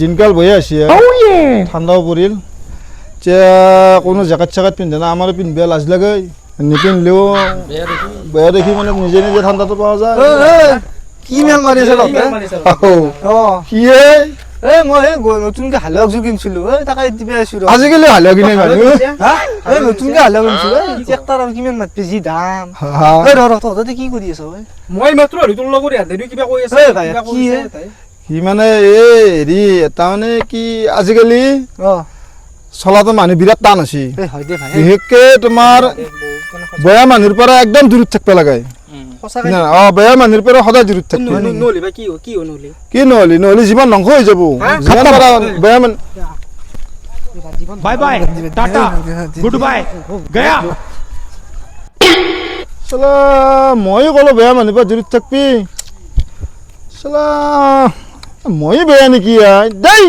দিনকাল বয়ে আসি ঠান্ডাও পড়িল কোনো জ্যাকেট চ্যাকেট পিন্ধে না আমারও পিন্ধবে লাজ লাগে নিপিন্ধলেও বেয়া দেখি মানে নিজে নিজে ঠান্ডাটো পাওয়া যায় কি মেল মাৰিছে কি মই নতুনকে হালোৱা একযোৰ কিনিছিলো তাকে দিবে আছো আজিকালি হালোৱা কিনে মানুহ নতুনকে হালোৱা কিনিছিলো ট্ৰেক্টৰ কিমান মাতবে যি দাম তহঁতে কি কৰি আছ মই মাত্ৰ তোৰ লগত ইয়াতে কিবা কৈ আছে সি মানে এই হেৰি তাৰমানে কি আজিকালি চলাটো মানুহ বিৰাট টান আছে বিশেষকে তোমাৰ বেয়া মানুহৰ পৰা একদম দূৰত থাকিব লাগে বেয়া মানুহৰ পৰা সদায় দূৰত থাকিব কি নহলি জীৱন ধ্বংস হৈ যাব যিমান পাৰা বেয়া মানুহ bye bye tata good bye Gaya চলা ময়ো ক'লো বেয়া মানুহৰ পৰা দূৰত থাকবি চলা ময়ো বেয়া নেকি দেই